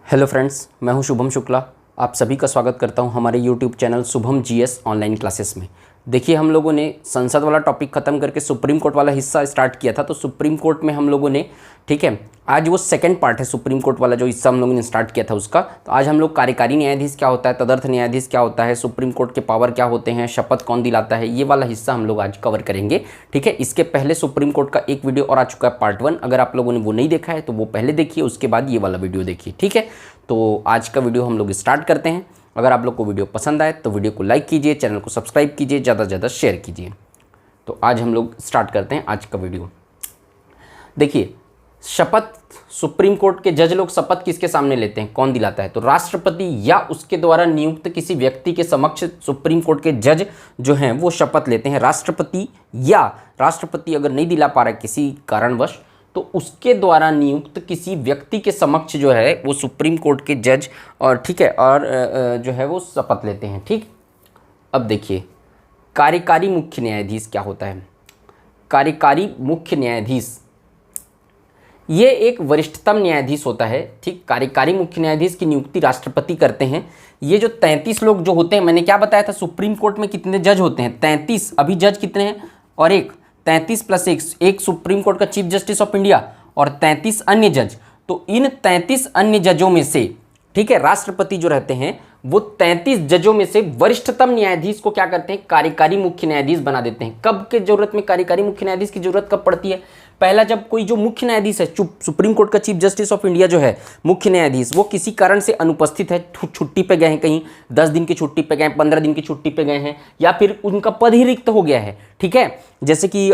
Hello friends, मैं हूं शुभम शुक्ला। आप सभी का स्वागत करता हूं हमारे YouTube channel Shubham GS online classes में। देखिए, हम लोगों ने संसद वाला टॉपिक ख़त्म करके सुप्रीम कोर्ट वाला हिस्सा स्टार्ट किया था। तो सुप्रीम कोर्ट में हम लोगों ने, ठीक है, आज वो सेकंड पार्ट है सुप्रीम कोर्ट वाला जो हिस्सा हम लोगों ने स्टार्ट किया था उसका। तो आज हम लोग कार्यकारी न्यायाधीश क्या होता है, तदर्थ न्यायाधीश क्या होता है, सुप्रीम कोर्ट के पावर क्या होते हैं, शपथ कौन दिलाता है, ये वाला हिस्सा हम लोग आज कवर करेंगे। ठीक है, इसके पहले सुप्रीम कोर्ट का एक वीडियो और आ चुका है पार्ट 1। अगर आप लोगों ने वो नहीं देखा है तो वो पहले देखिए, उसके बाद ये वाला वीडियो देखिए। ठीक है, तो आज का वीडियो हम लोग स्टार्ट करते हैं। अगर आप लोग को वीडियो पसंद आए तो वीडियो को लाइक कीजिए, चैनल को सब्सक्राइब कीजिए, ज़्यादा से ज़्यादा शेयर कीजिए। तो आज हम लोग स्टार्ट करते हैं आज का वीडियो। देखिए, शपथ सुप्रीम कोर्ट के जज लोग शपथ किसके सामने लेते हैं, कौन दिलाता है? तो राष्ट्रपति या उसके द्वारा नियुक्त किसी व्यक्ति के समक्ष सुप्रीम कोर्ट के जज जो हैं वो शपथ लेते हैं। राष्ट्रपति या राष्ट्रपति अगर नहीं दिला पा रहा है किसी कारणवश, तो उसके द्वारा नियुक्त किसी व्यक्ति के समक्ष जो है वो सुप्रीम कोर्ट के जज और, ठीक है, और जो है वो शपथ लेते हैं। ठीक, अब देखिए, कार्यकारी मुख्य न्यायाधीश क्या होता है। कार्यकारी मुख्य न्यायाधीश ये एक वरिष्ठतम न्यायाधीश होता है। ठीक, कार्यकारी मुख्य न्यायाधीश की नियुक्ति राष्ट्रपति करते हैं। ये जो 33 लोग जो होते हैं, मैंने क्या बताया था, सुप्रीम कोर्ट में कितने जज होते हैं? 33। अभी जज कितने हैं? और एक 33 + 1, एक सुप्रीम कोर्ट का चीफ जस्टिस ऑफ इंडिया और 33 अन्य जज। तो इन 33 अन्य जजों में से, ठीक है, राष्ट्रपति जो रहते हैं वो 33 जजों में से वरिष्ठतम न्यायाधीश को क्या करते हैं, कार्यकारी मुख्य न्यायाधीश बना देते हैं। कब के जरूरत में कार्यकारी मुख्य न्यायाधीश की जरूरत कब पड़ती है? पहला, जब कोई जो मुख्य न्यायाधीश है, सुप्रीम कोर्ट का चीफ जस्टिस ऑफ इंडिया जो है मुख्य न्यायाधीश, वो किसी कारण से अनुपस्थित है, छुट्टी पे गए हैं, कहीं 10 दिन की छुट्टी पे गए हैं, 15 दिन की छुट्टी पे गए हैं, या फिर उनका पद ही रिक्त हो गया है। ठीक है, जैसे कि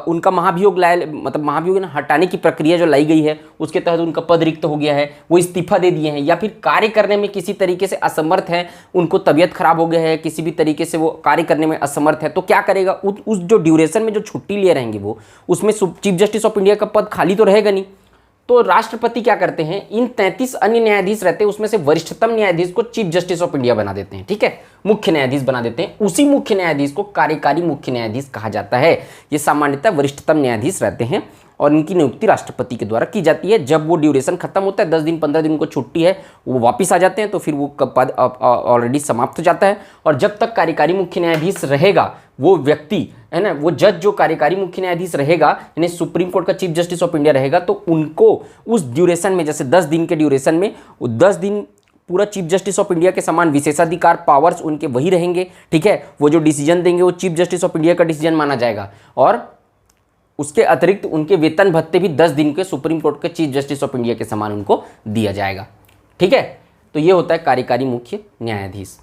उनका महाभियोग मतलब महाभियोग हटाने की प्रक्रिया जो लाई गई है उसके तहत उनका पद रिक्त हो गया है, वो इस्तीफा दे दिए हैं, या फिर कार्य करने में किसी तरीके से असमर्थ है, उनको तबीयत खराब हो गया है, किसी भी तरीके से वो कार्य करने में असमर्थ है, तो क्या करेगा, उस जो ड्यूरेशन में जो छुट्टी ले रहेंगे वो, उसमें चीफ जस्टिस ऑफ इंडिया का पद खाली तो रहेगा नहीं। तो राष्ट्रपति क्या करते हैं, इन 33 अन्य न्यायाधीश रहते हैं उसमें से वरिष्ठतम न्यायाधीश को चीफ जस्टिस ऑफ इंडिया बना देते हैं। ठीक है, मुख्य न्यायाधीश बना देते हैं। उसी मुख्य न्यायाधीश को कार्यकारी मुख्य न्यायाधीश कहा जाता है। ये सामान्यतः वरिष्ठतम न्यायाधीश रहते हैं और इनकी नियुक्ति राष्ट्रपति के द्वारा की जाती है। जब वो ड्यूरेशन खत्म होता है, 10 दिन 15 दिन उनको छुट्टी है, वो वापस आ जाते हैं, तो फिर वो पद ऑलरेडी समाप्त हो जाता है। और जब तक कार्यकारी मुख्य न्यायाधीश रहेगा वो व्यक्ति, है ना, वो जज जो कार्यकारी मुख्य न्यायाधीश रहेगा, यानी सुप्रीम कोर्ट का चीफ जस्टिस ऑफ इंडिया रहेगा, तो उनको उस ड्यूरेशन में, जैसे 10 दिन के ड्यूरेशन में, 10 दिन पूरा चीफ जस्टिस ऑफ इंडिया के समान विशेषाधिकार पावर्स उनके वही रहेंगे। ठीक है, वो जो डिसीजन देंगे वो चीफ जस्टिस ऑफ इंडिया का डिसीजन माना जाएगा। और उसके अतिरिक्त उनके वेतन भत्ते भी 10 दिन के सुप्रीम कोर्ट के चीफ जस्टिस ऑफ इंडिया के समान उनको दिया जाएगा। ठीक है, तो ये होता है कार्यकारी मुख्य न्यायाधीश।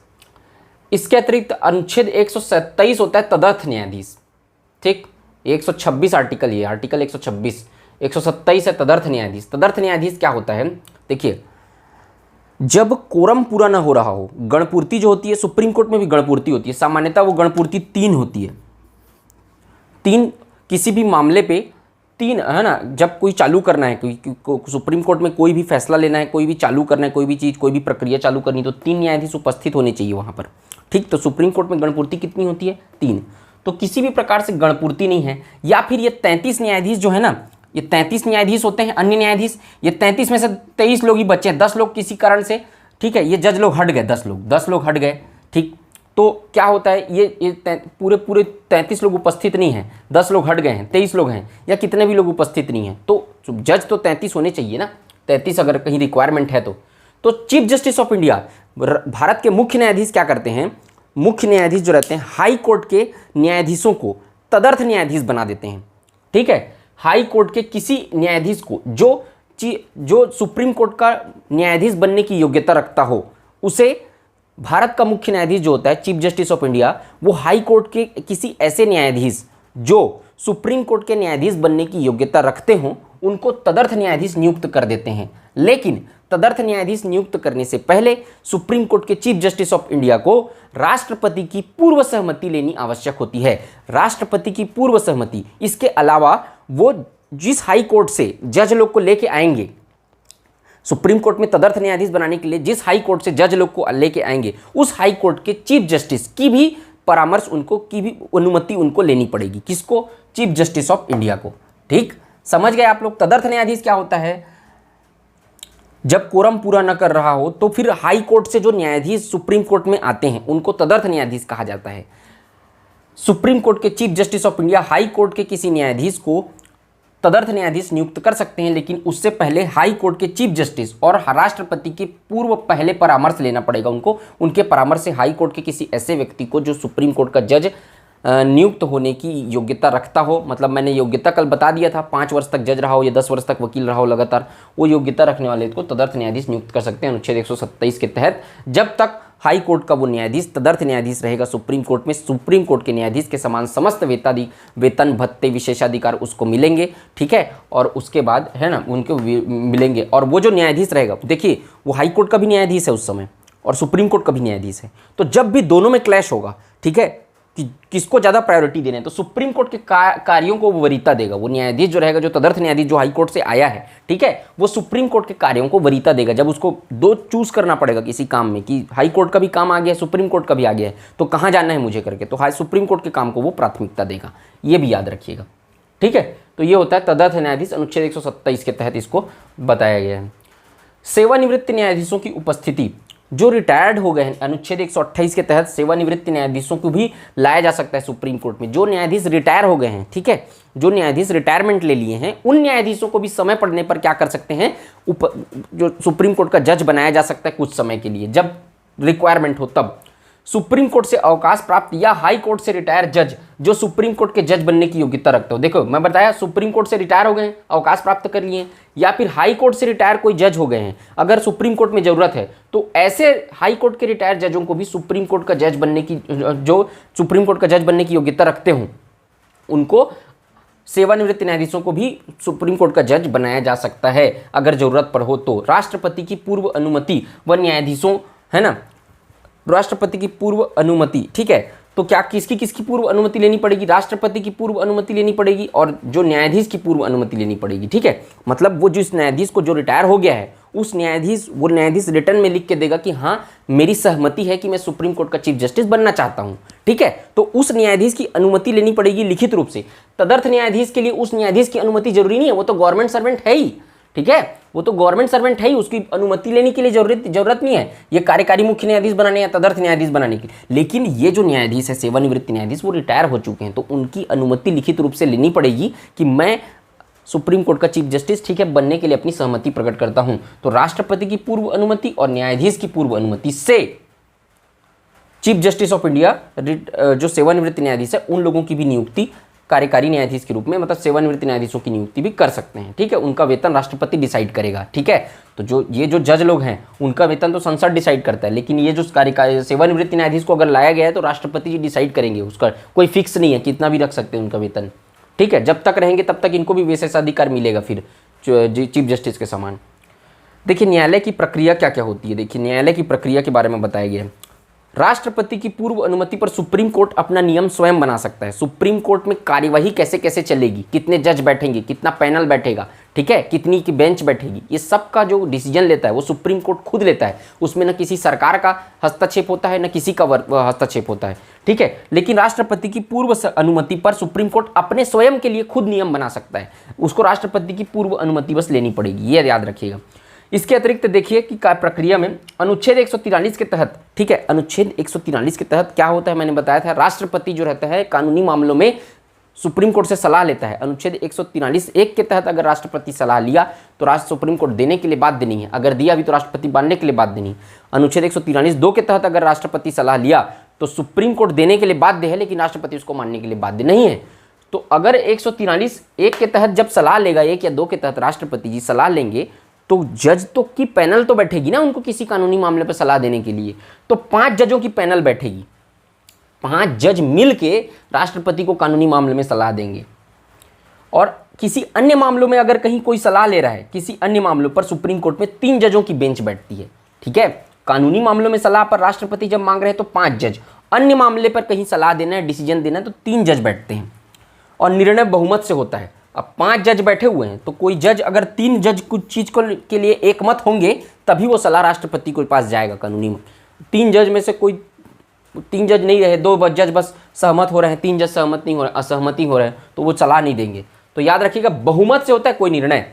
इसके अतिरिक्त अनुच्छेद 127 होता है तदर्थ न्यायाधीश। ठीक, 126 आर्टिकल, ये आर्टिकल 126, 127 है तदर्थ न्यायाधीश। तदर्थ न्यायाधीश क्या होता है? देखिए, जब कोरम पूरा ना हो रहा हो, गणपूर्ति जो होती है, सुप्रीम कोर्ट में भी गणपूर्ति होती है, सामान्यतः वो गणपूर्ति 3 होती है। 3 किसी भी मामले पे 3, है ना, जब कोई चालू करना है, कोई सुप्रीम कोर्ट में कोई भी फैसला लेना है, कोई भी चालू करना है, कोई भी चीज़, कोई भी प्रक्रिया चालू करनी है, तो 3 न्यायाधीश उपस्थित होने चाहिए वहाँ पर। ठीक, तो सुप्रीम कोर्ट में गणपूर्ति कितनी होती है? 3। तो किसी भी प्रकार से गणपूर्ति नहीं है, या फिर ये 33 न्यायाधीश जो है ना, ये 33 न्यायाधीश होते हैं अन्य न्यायाधीश, ये 33 में से 23 लोग ही बचे हैं, 10 लोग किसी कारण से, ठीक है, ये जज लोग हट गए, 10 लोग हट गए। ठीक, तो क्या होता है, ये पूरे 33 लोग उपस्थित नहीं हैं, 10 लोग हट गए हैं, 23 लोग हैं, या कितने भी लोग उपस्थित नहीं हैं, तो जज तो 33 होने चाहिए ना, 33 अगर कहीं रिक्वायरमेंट है तो chief justice of India, Bharat के मुख्य न्यायाधीश क्या करते हैं, मुख्य न्यायाधीश जो रहते हैं हाई कोर्ट के न्यायाधीशों को तदर्थ न्यायाधीश बना देते हैं। ठीक है, हाई कोर्ट के किसी न्यायाधीश को जो सुप्रीम कोर्ट का न्यायाधीश बनने की योग्यता रखता हो, उसे भारत का मुख्य न्यायाधीश जो होता है चीफ जस्टिस ऑफ इंडिया, वो हाई कोर्ट के किसी ऐसे न्यायाधीश जो सुप्रीम कोर्ट के न्यायाधीश बनने की योग्यता रखते हों, उनको तदर्थ न्यायाधीश नियुक्त कर देते हैं। लेकिन तदर्थ न्यायाधीश नियुक्त करने से पहले सुप्रीम कोर्ट के चीफ जस्टिस ऑफ इंडिया को राष्ट्रपति की पूर्व सहमति लेनी आवश्यक होती है। राष्ट्रपति की पूर्व सहमति, इसके अलावा वो जिस हाई कोर्ट से जज लोग को लेके आएंगे, सुप्रीम कोर्ट में तदर्थ न्यायाधीश बनाने के लिए जिस हाई कोर्ट से जज लोग को लेके आएंगे, उस हाई कोर्ट के चीफ जस्टिस की भी परामर्श उनको, की भी अनुमति उनको लेनी पड़ेगी। किसको? चीफ जस्टिस ऑफ इंडिया को। ठीक, समझ गए आप लोग? तदर्थ न्यायाधीश क्या होता है? जब कोरम पूरा न कर रहा हो तो फिर हाई कोर्ट से जो न्यायाधीश सुप्रीम कोर्ट में आते हैं उनको तदर्थ न्यायाधीश कहा जाता है। सुप्रीम कोर्ट के chief justice of India high court के किसी न्यायाधीश को तदर्थ न्यायाधीश नियुक्त कर सकते हैं, लेकिन उससे पहले हाई कोर्ट के चीफ जस्टिस और राष्ट्रपति के पूर्व पहले परामर्श लेना पड़ेगा उनको। उनके परामर्श से हाई कोर्ट के किसी ऐसे व्यक्ति को जो सुप्रीम कोर्ट का जज नियुक्त होने की योग्यता रखता हो, मतलब मैंने योग्यता कल बता दिया था, 5 वर्ष तक जज रहा हो या 10 वर्ष तक वकील रहा हो लगातार, वो योग्यता रखने वाले को तदर्थ न्यायाधीश नियुक्त कर सकते हैं अनुच्छेद 127 के तहत, जब तक हाई कोर्ट का वो न्यायाधीश तदर्थ न्यायाधीश रहेगा सुप्रीम कोर्ट में। सुप्रीम कोर्ट के न्यायाधीश के समान समस्त वेतन भत्ते विशेषाधिकार उसको मिलेंगे, ठीक है, और उसके बाद है ना उनको मिलेंगे। और वो जो न्यायाधीश रहेगा, देखिए वो हाई कोर्ट का भी न्यायाधीश है उस समय और सुप्रीम कोर्ट का भी न्यायाधीश है, तो जब भी दोनों में क्लैश होगा, ठीक है, कि किसको ज़्यादा प्रायोरिटी देना है, तो सुप्रीम कोर्ट के कार्यों को वो वरीयता देगा। वो न्यायाधीश जो रहेगा, जो तदर्थ न्यायाधीश जो हाई कोर्ट से आया है, ठीक है, वो सुप्रीम कोर्ट के कार्यों को वरीयता देगा। जब उसको दो चूज करना पड़ेगा किसी काम में कि हाई कोर्ट का भी काम आ गया है, सुप्रीम कोर्ट का भी आ गया है, तो कहाँ जाना है मुझे करके, तो सुप्रीम कोर्ट के काम को वो प्राथमिकता देगा। ये भी याद रखिएगा, ठीक है। तो ये होता है तदर्थ न्यायाधीश, अनुच्छेद 127 के तहत इसको बताया गया है। सेवानिवृत्त न्यायाधीशों की उपस्थिति, जो रिटायर्ड हो गए हैं, अनुच्छेद 128 के तहत सेवानिवृत्त न्यायाधीशों को भी लाया जा सकता है सुप्रीम कोर्ट में। जो न्यायाधीश रिटायर हो गए हैं, ठीक है, जो न्यायाधीश रिटायरमेंट ले लिए हैं, उन न्यायाधीशों को भी समय पड़ने पर क्या कर सकते हैं, जो सुप्रीम कोर्ट का जज बनाया जा सकता है कुछ समय के लिए, जब रिक्वायरमेंट हो तब। सुप्रीम कोर्ट से अवकाश प्राप्त या हाई कोर्ट से रिटायर जज जो सुप्रीम कोर्ट के जज बनने की योग्यता रखते हो, देखो मैं बताया सुप्रीम कोर्ट से रिटायर हो गए हैं, अवकाश प्राप्त कर लिए, या फिर हाई कोर्ट से रिटायर कोई जज हो गए हैं, अगर सुप्रीम कोर्ट में जरूरत है तो ऐसे हाई कोर्ट के रिटायर जजों को भी सुप्रीम कोर्ट का जज बनने की, जो सुप्रीम कोर्ट का जज बनने की योग्यता रखते हों, उनको सेवानिवृत्त न्यायाधीशों को भी सुप्रीम कोर्ट का जज बनाया जा सकता है अगर जरूरत पर हो तो। राष्ट्रपति की पूर्व अनुमति व न्यायाधीशों, है ना, राष्ट्रपति की पूर्व अनुमति, ठीक है, तो क्या किसकी किसकी पूर्व अनुमति लेनी पड़ेगी, राष्ट्रपति की पूर्व अनुमति लेनी पड़ेगी और जो न्यायाधीश की पूर्व अनुमति लेनी पड़ेगी, ठीक है। मतलब वो जिस न्यायाधीश को जो रिटायर हो गया है, उस वो न्यायाधीश रिटर्न में लिख के देगा कि हाँ मेरी सहमति है कि मैं सुप्रीम कोर्ट का चीफ जस्टिस बनना चाहता हूँ, ठीक है, तो उस न्यायाधीश की अनुमति लेनी पड़ेगी लिखित रूप से। तदर्थ न्यायाधीश के लिए उस न्यायाधीश की अनुमति जरूरी नहीं है, वो तो गवर्नमेंट सर्वेंट है ही, ठीक है, वो तो गवर्नमेंट सर्वेंट है ही, उसकी अनुमति लेने के लिए जरूरत नहीं है ये कार्यकारी मुख्य न्यायाधीश बनाने या तदर्थ न्यायाधीश बनाने की। लेकिन ये जो न्यायाधीश है सेवानिवृत्त न्यायाधीश, वो रिटायर हो चुके हैं, तो उनकी अनुमति लिखित रूप से लेनी पड़ेगी कि मैं सुप्रीम कोर्ट का चीफ जस्टिस, ठीक है, बनने के लिए अपनी सहमति प्रकट करता हूं। तो राष्ट्रपति की पूर्व अनुमति और न्यायाधीश की पूर्व अनुमति से चीफ जस्टिस ऑफ इंडिया जो सेवानिवृत्त न्यायाधीश है, उन लोगों की भी नियुक्ति कार्यकारी न्यायाधीश के रूप में, मतलब सेवानिवृत्त न्यायाधीशों की नियुक्ति भी कर सकते हैं, ठीक है। उनका वेतन राष्ट्रपति डिसाइड करेगा, ठीक है। तो जो जज लोग हैं उनका वेतन तो संसद डिसाइड करता है, लेकिन ये जो सेवानिवृत्त न्यायाधीश को अगर लाया गया है तो राष्ट्रपति जी डिसाइड करेंगे, उसका कोई फिक्स नहीं है, कितना भी रख सकते हैं उनका वेतन, ठीक है। जब तक रहेंगे तब तक इनको भी विशेषाधिकार मिलेगा फिर चीफ जस्टिस के समान। देखिए न्यायालय की प्रक्रिया क्या क्या होती है, देखिए न्यायालय की प्रक्रिया के बारे में बताया गया है। राष्ट्रपति की पूर्व अनुमति पर सुप्रीम कोर्ट अपना नियम स्वयं बना सकता है। सुप्रीम कोर्ट में कार्यवाही कैसे कैसे चलेगी, कितने जज बैठेंगे, कितना पैनल बैठेगा, ठीक है, कितनी की बेंच बैठेगी, ये सब का जो डिसीजन लेता है वो सुप्रीम कोर्ट खुद लेता है। उसमें न किसी सरकार का हस्तक्षेप होता है, न किसी का हस्तक्षेप होता है, ठीक है। लेकिन राष्ट्रपति की पूर्व अनुमति पर सुप्रीम कोर्ट अपने स्वयं के लिए खुद नियम बना सकता है, उसको राष्ट्रपति की पूर्व अनुमति बस लेनी पड़ेगी, ये याद रखिएगा। इसके अतिरिक्त देखिए कि प्रक्रिया में अनुच्छेद 143 के तहत, ठीक है, अनुच्छेद 143 के तहत क्या होता है, मैंने बताया था, राष्ट्रपति जो रहता है कानूनी मामलों में सुप्रीम कोर्ट से सलाह लेता है। अनुच्छेद 143(1) के तहत अगर राष्ट्रपति सलाह लिया तो सुप्रीम कोर्ट देने के लिए बाध्य नहीं है, अगर दिया भी तो राष्ट्रपति मानने के लिए बाध्य नहीं। अनुच्छेद 143(2) के तहत अगर राष्ट्रपति सलाह लिया तो सुप्रीम कोर्ट देने के लिए बाध्य है, लेकिन राष्ट्रपति उसको मानने के लिए बाध्य नहीं है। तो अगर 143(1) के तहत जब सलाह लेगा, 1 या 2 के तहत राष्ट्रपति जी सलाह लेंगे, तो जज तो की पैनल तो बैठेगी ना उनको किसी कानूनी मामले पर सलाह देने के लिए, तो 5 जजों की पैनल बैठेगी, 5 जज मिल के राष्ट्रपति को कानूनी मामले में सलाह देंगे। और किसी अन्य मामलों में अगर कहीं कोई सलाह ले रहा है, किसी अन्य मामलों पर सुप्रीम कोर्ट में 3 जजों की बेंच बैठती है, ठीक है। कानूनी मामलों में सलाह पर राष्ट्रपति जब मांग रहे हैं तो 5 जज, अन्य मामले पर कहीं सलाह देना है, डिसीजन देना है, तो 3 जज बैठते हैं और निर्णय बहुमत से होता है। अब 5 जज बैठे हुए हैं, तो कोई जज अगर 3 जज कुछ चीज़ के लिए एक मत होंगे तभी वो सलाह राष्ट्रपति के पास जाएगा कानूनी में। 3 जज में से कोई 3 जज नहीं रहे, 2 जज बस सहमत हो रहे हैं, 3 जज सहमत नहीं हो रहे, असहमति हो रहे हैं, तो वो सलाह नहीं देंगे। तो याद रखिएगा बहुमत से होता है कोई निर्णय,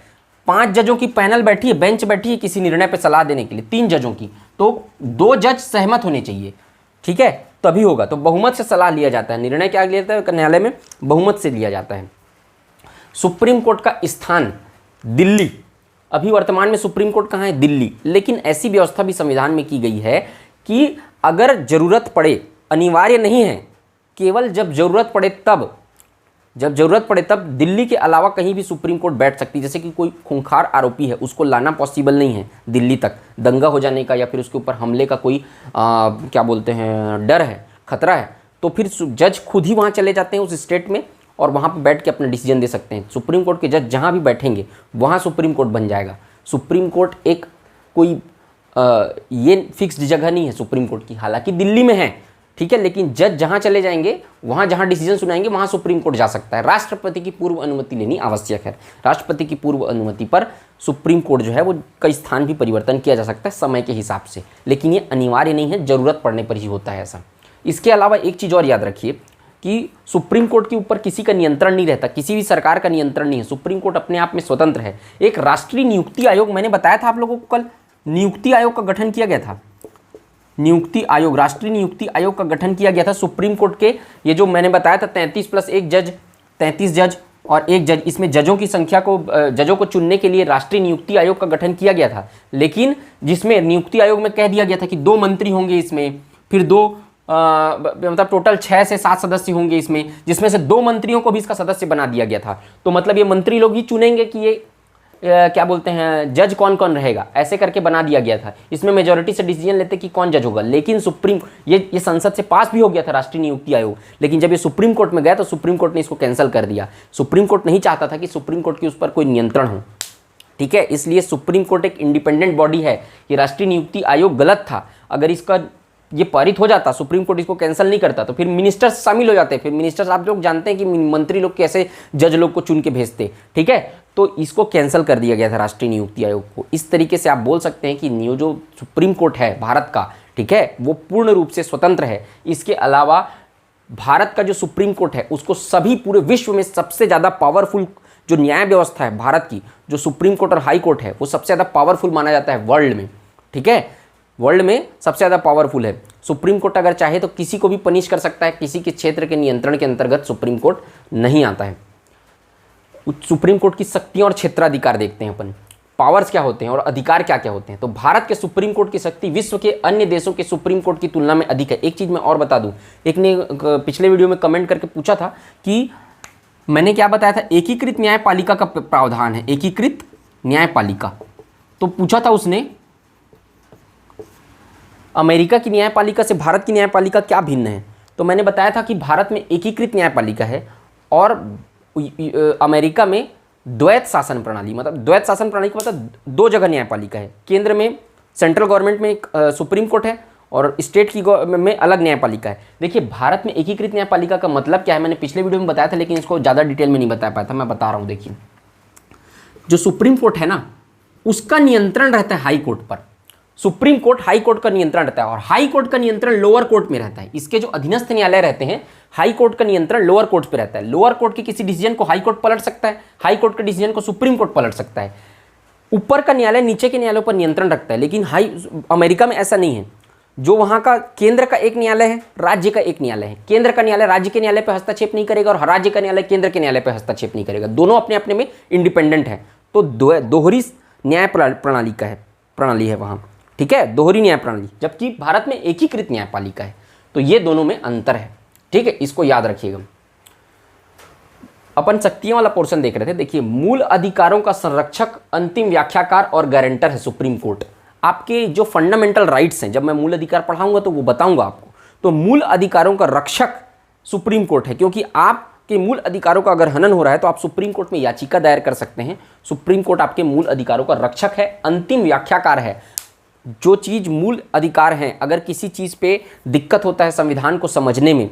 5 जजों की पैनल बैठी है, बेंच बैठी है किसी निर्णय पे सलाह देने के लिए, 3 जजों की, तो 2 जज सहमत होने चाहिए, ठीक है, तभी होगा। तो बहुमत से सलाह लिया जाता है, निर्णय क्या लिया जाता है न्यायालय में, बहुमत से लिया जाता है। सुप्रीम कोर्ट का स्थान दिल्ली, अभी वर्तमान में सुप्रीम कोर्ट कहाँ है, दिल्ली। लेकिन ऐसी व्यवस्था भी संविधान में की गई है कि अगर जरूरत पड़े, अनिवार्य नहीं है, केवल जब जरूरत पड़े तब दिल्ली के अलावा कहीं भी सुप्रीम कोर्ट बैठ सकती है। जैसे कि कोई खूंखार आरोपी है, उसको लाना पॉसिबल नहीं है दिल्ली तक, दंगा हो जाने का या फिर उसके ऊपर हमले का कोई क्या बोलते हैं डर है, खतरा है, तो फिर जज खुद ही वहाँ चले जाते हैं उस स्टेट में और वहाँ पर बैठ के अपना डिसीजन दे सकते हैं। सुप्रीम कोर्ट के जज जहाँ भी बैठेंगे वहाँ सुप्रीम कोर्ट बन जाएगा। सुप्रीम कोर्ट एक कोई ये फिक्स्ड जगह नहीं है सुप्रीम कोर्ट की, हालांकि दिल्ली में है, ठीक है, लेकिन जज जहाँ चले जाएंगे वहाँ जहाँ डिसीजन सुनाएंगे वहाँ सुप्रीम कोर्ट जा सकता है। राष्ट्रपति की पूर्व अनुमति लेनी आवश्यक है। राष्ट्रपति की पूर्व अनुमति पर सुप्रीम कोर्ट जो है वो कई स्थान भी परिवर्तन किया जा सकता है समय के हिसाब से, लेकिन ये अनिवार्य नहीं है, ज़रूरत पड़ने पर ही होता है ऐसा। इसके अलावा एक चीज़ और याद रखिए कि सुप्रीम कोर्ट के ऊपर किसी का नियंत्रण नहीं रहता, किसी भी सरकार का नियंत्रण नहीं है। सुप्रीम कोर्ट अपने आप में स्वतंत्र है। एक राष्ट्रीय नियुक्ति आयोग, मैंने बताया था आप लोगों को कल, नियुक्ति आयोग का गठन किया गया था। नियुक्ति आयोग, राष्ट्रीय नियुक्ति आयोग का गठन किया गया था सुप्रीम कोर्ट के, ये जो मैंने बताया था 33 + 1 जज, 33 जज और 1 जज, इसमें जजों की संख्या को, जजों को चुनने के लिए राष्ट्रीय नियुक्ति आयोग का गठन किया गया था। लेकिन जिसमें नियुक्ति आयोग में कह दिया गया था कि 2 मंत्री होंगे इसमें, फिर 2 मतलब टोटल 6 से 7 सदस्य होंगे इसमें, जिसमें से 2 मंत्रियों को भी इसका सदस्य बना दिया गया था। तो मतलब ये मंत्री लोग ही चुनेंगे कि ये क्या बोलते हैं जज कौन कौन रहेगा, ऐसे करके बना दिया गया था। इसमें मेजोरिटी से डिसीजन लेते कि कौन जज होगा। लेकिन सुप्रीम ये संसद से पास भी हो गया था राष्ट्रीय नियुक्ति आयोग, लेकिन जब ये सुप्रीम कोर्ट में गया तो सुप्रीम कोर्ट ने इसको कैंसिल कर दिया। सुप्रीम कोर्ट नहीं चाहता था कि सुप्रीम कोर्ट के उस पर कोई नियंत्रण हो, ठीक है, इसलिए सुप्रीम कोर्ट एक इंडिपेंडेंट बॉडी है। ये राष्ट्रीय नियुक्ति आयोग गलत था, अगर इसका ये पारित हो जाता, सुप्रीम कोर्ट इसको कैंसिल नहीं करता, तो फिर मिनिस्टर्स शामिल हो जाते। फिर मिनिस्टर्स आप लोग जानते हैं कि मंत्री लोग कैसे जज लोग को चुन के भेजते, ठीक है, तो इसको कैंसिल कर दिया गया था राष्ट्रीय नियुक्ति आयोग को। इस तरीके से आप बोल सकते हैं कि जो सुप्रीम कोर्ट है भारत का, ठीक है, वो पूर्ण रूप से स्वतंत्र है। इसके अलावा भारत का जो सुप्रीम कोर्ट है उसको सभी पूरे विश्व में सबसे ज़्यादा पावरफुल जो न्याय व्यवस्था है भारत की, जो सुप्रीम कोर्ट और हाई कोर्ट है, वो सबसे ज़्यादा पावरफुल माना जाता है वर्ल्ड में, ठीक है, वर्ल्ड में सबसे ज़्यादा पावरफुल है। सुप्रीम कोर्ट अगर चाहे तो किसी को भी पनिश कर सकता है, किसी के क्षेत्र के नियंत्रण के अंतर्गत सुप्रीम कोर्ट नहीं आता है। सुप्रीम कोर्ट की शक्तियां और क्षेत्राधिकार देखते हैं अपन, पावर्स क्या होते हैं और अधिकार क्या क्या होते हैं। तो भारत के सुप्रीम कोर्ट की शक्ति विश्व के अन्य देशों के सुप्रीम कोर्ट की तुलना में अधिक है। एक चीज़ मैं और बता दूं, एक ने पिछले वीडियो में कमेंट करके पूछा था कि मैंने क्या बताया था, एकीकृत न्यायपालिका का प्रावधान है, एकीकृत न्यायपालिका। तो पूछा था उसने अमेरिका की न्यायपालिका से भारत की न्यायपालिका क्या भिन्न है। तो मैंने बताया था कि भारत में एकीकृत न्यायपालिका है और अमेरिका में द्वैत शासन प्रणाली, मतलब द्वैत शासन प्रणाली का मतलब 2 जगह न्यायपालिका है। केंद्र में सेंट्रल गवर्नमेंट में एक सुप्रीम कोर्ट है और स्टेट की में अलग न्यायपालिका है। देखिए भारत में एकीकृत न्यायपालिका का मतलब क्या है, मैंने पिछले वीडियो में बताया था, लेकिन इसको ज़्यादा डिटेल में नहीं बता पाया था, मैं बता रहा हूँ। देखिए जो सुप्रीम कोर्ट है ना, उसका नियंत्रण रहता है हाई कोर्ट पर। सुप्रीम कोर्ट हाई कोर्ट का नियंत्रण रहता है और हाई कोर्ट का नियंत्रण लोअर कोर्ट में रहता है। इसके जो अधीनस्थ न्यायालय रहते हैं, हाई कोर्ट का नियंत्रण लोअर कोर्ट पे रहता है। लोअर कोर्ट के किसी डिसीजन को हाई कोर्ट पलट सकता है, हाई कोर्ट के डिसीजन को सुप्रीम कोर्ट पलट सकता है। ऊपर का न्यायालय नीचे के न्यायालयों पर नियंत्रण रखता है, लेकिन अमेरिका में ऐसा नहीं है। जो वहाँ का केंद्र का एक न्यायालय है, राज्य का एक न्यायालय है। केंद्र का न्यायालय राज्य के न्यायालय पर हस्तक्षेप नहीं करेगा और राज्य का न्यायालय केंद्र के न्यायालय पर हस्तक्षेप नहीं करेगा। दोनों अपने अपने में इंडिपेंडेंट है। तो दोहरी न्याय प्रणाली है वहाँ, ठीक है, दोहरी न्याय प्रणाली, जबकि भारत में एकीकृत न्यायपालिका है। तो ये दोनों में अंतर है, ठीक है, इसको याद रखिएगा। अपन शक्तियों वाला पोर्शन देख रहे थे। देखिए मूल अधिकारों का संरक्षक, अंतिम व्याख्याकार और गारंटर है सुप्रीम कोर्ट। आपके जो फंडामेंटल राइट्स हैं, जब मैं मूल अधिकार पढ़ाऊंगा तो वो बताऊंगा आपको। तो मूल अधिकारों का रक्षक सुप्रीम कोर्ट है, क्योंकि आपके मूल अधिकारों का अगर हनन हो रहा है तो आप सुप्रीम कोर्ट में याचिका दायर कर सकते हैं। सुप्रीम कोर्ट आपके मूल अधिकारों का रक्षक है, अंतिम व्याख्याकार है। जो चीज़ मूल अधिकार हैं, अगर किसी चीज़ पे दिक्कत होता है संविधान को समझने में,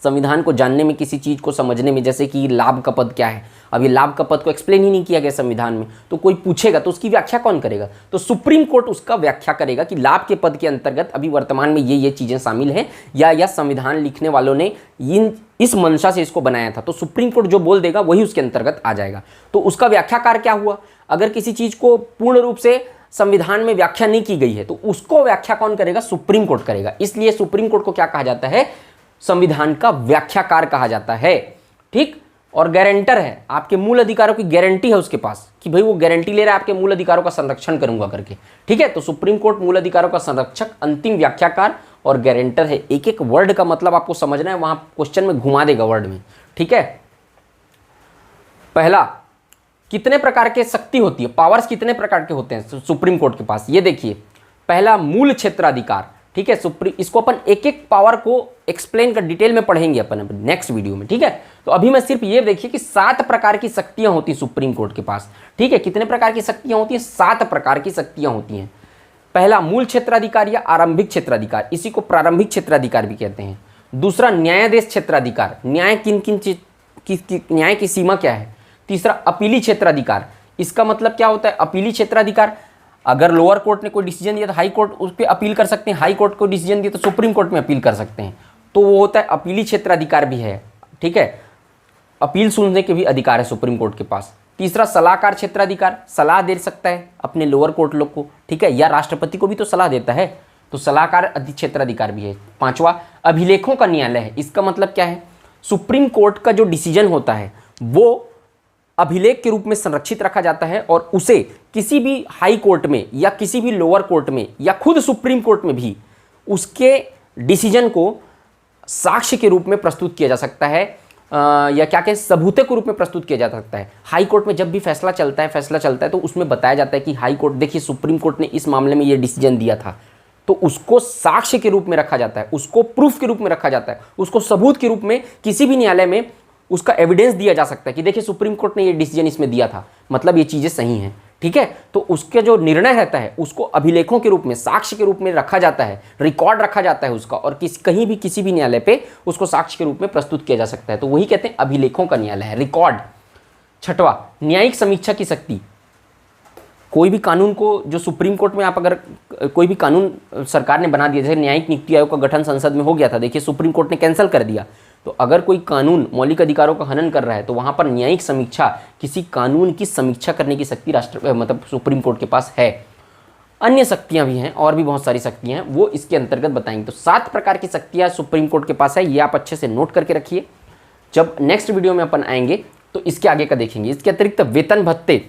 संविधान को जानने में, किसी चीज़ को समझने में, जैसे कि लाभ का पद क्या है, अब ये लाभ का पद को एक्सप्लेन ही नहीं किया गया संविधान में, तो कोई पूछेगा तो उसकी व्याख्या कौन करेगा? तो सुप्रीम कोर्ट उसका व्याख्या करेगा कि लाभ के पद के अंतर्गत अभी वर्तमान में ये चीज़ें शामिल हैं, या संविधान लिखने वालों ने इस मंशा से इसको बनाया था। तो सुप्रीम कोर्ट जो बोल देगा वही उसके अंतर्गत आ जाएगा। तो उसका व्याख्याकार क्या हुआ? अगर किसी चीज़ को पूर्ण रूप से संविधान में व्याख्या नहीं की गई है तो उसको व्याख्या कौन करेगा? सुप्रीम कोर्ट करेगा। इसलिए सुप्रीम कोर्ट को क्या कहा जाता है? संविधान का व्याख्याकार कहा जाता है। ठीक, और गारंटर है, आपके मूल अधिकारों की गारंटी है उसके पास कि भाई वो गारंटी ले रहा है आपके मूल अधिकारों का संरक्षण करूंगा करके। ठीक है, तो सुप्रीम कोर्ट मूल अधिकारों का संरक्षक, अंतिम व्याख्याकार और गारंटर है। एक एक वर्ड का मतलब आपको समझना है, वहां क्वेश्चन में घुमा देगा वर्ड में। ठीक है, पहला, कितने प्रकार के शक्ति होती है, पावर्स कितने प्रकार के होते हैं सुप्रीम कोर्ट के पास? ये देखिए, पहला मूल क्षेत्राधिकार। ठीक है, इसको अपन एक एक पावर को एक्सप्लेन कर डिटेल में पढ़ेंगे अपन नेक्स्ट वीडियो में। ठीक है, तो अभी मैं सिर्फ ये देखिए कि 7 प्रकार की शक्तियां होती हैं सुप्रीम कोर्ट के पास। ठीक है, कितने प्रकार की शक्तियां होती हैं? 7 प्रकार की शक्तियां होती हैं। पहला मूल क्षेत्राधिकार या आरंभिक क्षेत्राधिकार, इसी को प्रारंभिक क्षेत्राधिकार भी कहते हैं। दूसरा न्यायाधीश क्षेत्राधिकार, न्याय न्याय की सीमा क्या है? तीसरा अपीली क्षेत्राधिकार, इसका मतलब क्या होता है? अपीली क्षेत्राधिकार, अगर लोअर कोर्ट ने कोई डिसीजन दिया तो हाई कोर्ट उस पर अपील कर सकते हैं, हाई कोर्ट को डिसीजन दिया तो सुप्रीम कोर्ट में अपील कर सकते हैं, तो वो होता है अपीली क्षेत्राधिकार भी है। ठीक है, अपील सुनने के भी अधिकार है सुप्रीम कोर्ट के पास। तीसरा सलाहकार क्षेत्राधिकार, सलाह दे सकता है अपने लोअर कोर्ट लोग को। ठीक है, या राष्ट्रपति को भी तो सलाह देता है, तो सलाहकार क्षेत्राधिकार भी है। पांचवा अभिलेखों का न्यायालय है, इसका मतलब क्या है? सुप्रीम कोर्ट का जो डिसीजन होता है वो अभिलेख के रूप में संरक्षित रखा जाता है और उसे किसी भी हाई कोर्ट में या किसी भी लोअर कोर्ट में या खुद सुप्रीम कोर्ट में भी उसके डिसीजन को साक्ष्य के रूप में प्रस्तुत किया जा सकता है, या क्या कहें, सबूते के रूप में प्रस्तुत किया जा सकता है। हाई कोर्ट में जब भी फैसला चलता है तो उसमें बताया जाता है कि हाई कोर्ट, देखिए सुप्रीम कोर्ट ने इस मामले में ये डिसीजन दिया था, तो उसको साक्ष्य के रूप में रखा जाता है, उसको प्रूफ के रूप में रखा जाता है, उसको सबूत के रूप में किसी भी न्यायालय में उसका एविडेंस दिया जा सकता है कि देखिए सुप्रीम कोर्ट ने ये डिसीजन इसमें दिया था, मतलब ये चीज़ें सही हैं। ठीक है, तो उसके जो निर्णय रहता है उसको अभिलेखों के रूप में, साक्ष्य के रूप में रखा जाता है, रिकॉर्ड रखा जाता है उसका, और कहीं भी किसी भी न्यायालय पे उसको साक्ष्य के रूप में प्रस्तुत किया जा सकता है, तो वही कहते हैं अभिलेखों का न्यायालय है, रिकॉर्ड। छठवां न्यायिक समीक्षा की शक्ति, कोई भी कानून को जो सुप्रीम कोर्ट में आप अगर कोई भी कानून सरकार ने बना दिया, जैसे न्यायिक नियुक्ति आयोग का गठन संसद में हो गया था, देखिए सुप्रीम कोर्ट ने कैंसिल कर दिया, तो अगर कोई कानून मौलिक अधिकारों का हनन कर रहा है तो वहां पर न्यायिक समीक्षा, किसी कानून की समीक्षा करने की शक्ति मतलब सुप्रीम कोर्ट के पास है। अन्य शक्तियां भी हैं, और भी बहुत सारी शक्तियां हैं, वो इसके अंतर्गत बताएंगे। तो 7 प्रकार की शक्तियां सुप्रीम कोर्ट के पास है, ये आप अच्छे से नोट करके रखिए। जब नेक्स्ट वीडियो में अपन आएंगे तो इसके आगे का देखेंगे। इसके अतिरिक्त वेतन भत्ते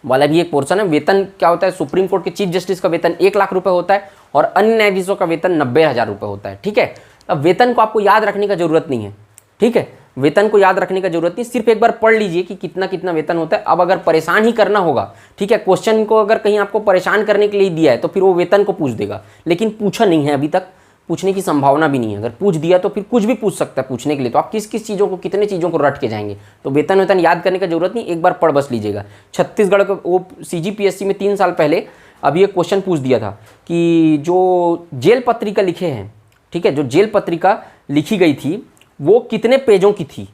वाला भी एक पोर्शन है। वेतन क्या होता है? सुप्रीम कोर्ट के चीफ जस्टिस का वेतन 1 लाख रुपए होता है और अन्य न्यायाधीशों का वेतन 90,000 रुपये होता है। ठीक है, अब वेतन को आपको याद रखने का जरूरत नहीं है। ठीक है, वेतन को याद रखने का जरूरत नहीं, सिर्फ एक बार पढ़ लीजिए कि कितना कितना वेतन होता है। अब अगर परेशान ही करना होगा, ठीक है, क्वेश्चन को अगर कहीं आपको परेशान करने के लिए दिया है तो फिर वो वेतन को पूछ देगा, लेकिन पूछा नहीं है अभी तक, पूछने की संभावना भी नहीं है। अगर पूछ दिया तो फिर कुछ भी पूछ सकता है पूछने के लिए, तो आप किस किस चीज़ों को, कितने चीज़ों को रट के जाएंगे। तो वेतन याद करने का जरूरत नहीं, एक बार पढ़ बस लीजिएगा। छत्तीसगढ़ को वो CGPSC में 3 साल पहले अभी एक क्वेश्चन पूछ दिया था कि जो जेल पत्रिका लिखे हैं, ठीक है, जो जेल पत्रिका लिखी गई थी वो कितने पेजों की थी।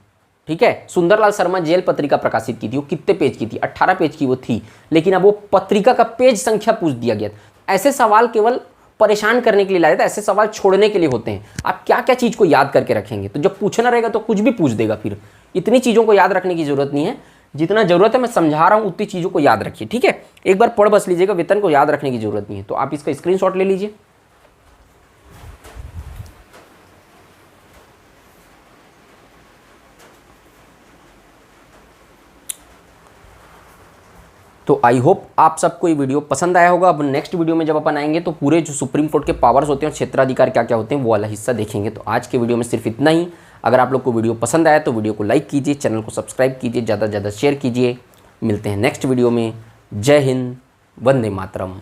ठीक है, सुंदरलाल शर्मा जेल पत्रिका प्रकाशित की थी, वो कितने पेज की थी? 18 पेज की वो थी, लेकिन अब वो पत्रिका का पेज संख्या पूछ दिया गया। ऐसे सवाल केवल परेशान करने के लिए लाए थे, ऐसे सवाल छोड़ने के लिए होते हैं। आप क्या क्या चीज़ को याद करके रखेंगे, तो जब पूछना रहेगा तो कुछ भी पूछ देगा। फिर इतनी चीज़ों को याद रखने की जरूरत नहीं है, जितना जरूरत है मैं समझा रहा हूँ उतनी चीज़ों को याद रखिए। ठीक है, एक बार पढ़ बस लीजिएगा, वेतन को याद रखने की जरूरत नहीं है। तो आप इसका स्क्रीनशॉट ले लीजिए। तो आई होप आप सबको ये वीडियो पसंद आया होगा। अब नेक्स्ट वीडियो में जब अपन आएंगे तो पूरे जो सुप्रीम कोर्ट के पावर्स होते हैं, क्षेत्राधिकार क्या क्या होते हैं, वो वाला हिस्सा देखेंगे। तो आज के वीडियो में सिर्फ इतना ही। अगर आप लोग को वीडियो पसंद आया तो वीडियो को लाइक कीजिए, चैनल को सब्सक्राइब कीजिए, ज़्यादा से ज़्यादा शेयर कीजिए। मिलते हैं नेक्स्ट वीडियो में। जय हिंद, वंदे मातरम।